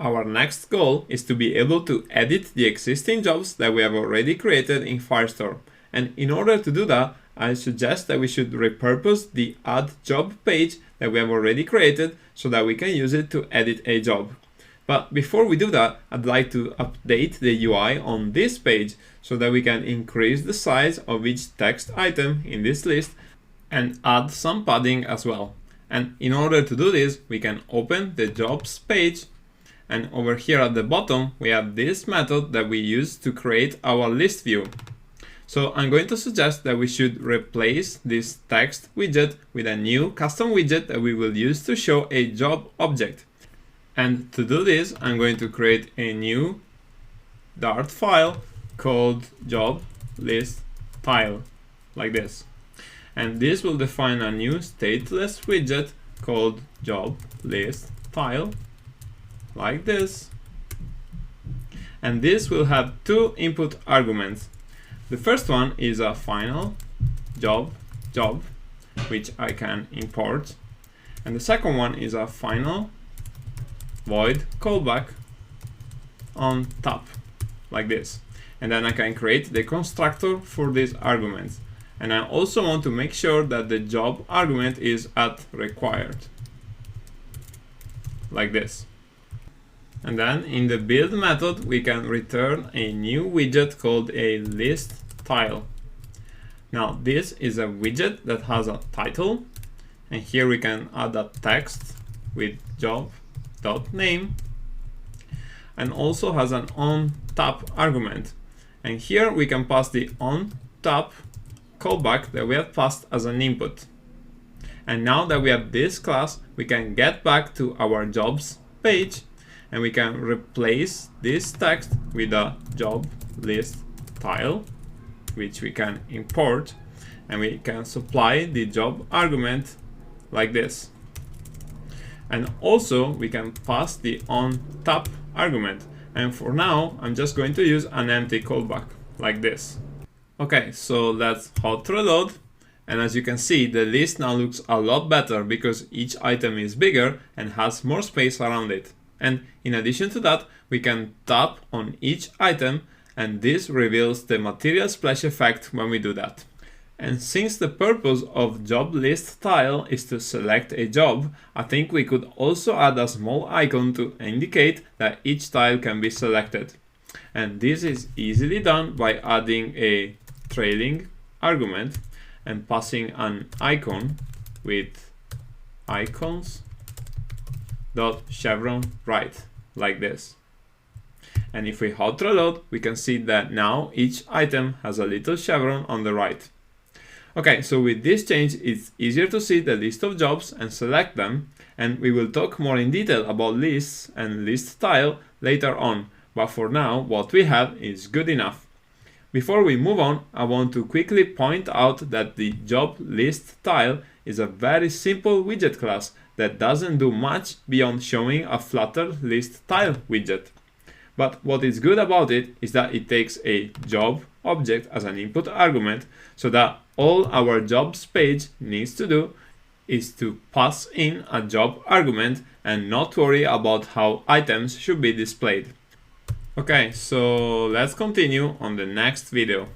our next goal is to be able to edit the existing jobs that we have already created in Firestore. And in order to do that, I suggest that we should repurpose the add job page that we have already created so that we can use it to edit a job. But before we do that, I'd like to update the UI on this page so that we can increase the size of each text item in this list and add some padding as well. And in order to do this, we can open the jobs page, and over here at the bottom we have this method that we use to create our list view. So I'm going to suggest that we should replace this text widget with a new custom widget that we will use to show a job object. And to do this, I'm going to create a new Dart file called JobListTile, like this. And this will define a new stateless widget called JobListTile, like this. And this will have two input arguments. The first one is a final job, which I can import. And the second one is a final void callback on top, like this. And then I can create the constructor for these arguments. And I also want to make sure that the job argument is at required, like this. And then in the build method, we can return a new widget called a list tile. Now this is a widget that has a title, and here we can add a text with job.name, and also has an on-top argument. And here we can pass the on-top callback that we have passed as an input. And now that we have this class, we can get back to our jobs page, and we can replace this text with a job list tile, which we can import, and we can supply the job argument like this. And also we can pass the on top argument. And for now, I'm just going to use an empty callback like this. Okay, so let's hot reload. And as you can see, the list now looks a lot better because each item is bigger and has more space around it. And in addition to that, we can tap on each item, and this reveals the material splash effect when we do that. And since the purpose of job list tile is to select a job, I think we could also add a small icon to indicate that each tile can be selected. And this is easily done by adding a trailing argument and passing an icon with icons.chevron right, like this. And if we hot reload, we can see that now each item has a little chevron on the right. Okay, so with this change, it's easier to see the list of jobs and select them, and we will talk more in detail about lists and list tile later on, but for now, what we have is good enough. Before we move on, I want to quickly point out that the job list tile is a very simple widget class that doesn't do much beyond showing a Flutter list tile widget. But what is good about it is that it takes a job object as an input argument, so that all our jobs page needs to do is to pass in a job argument and not worry about how items should be displayed. Okay, so let's continue on the next video.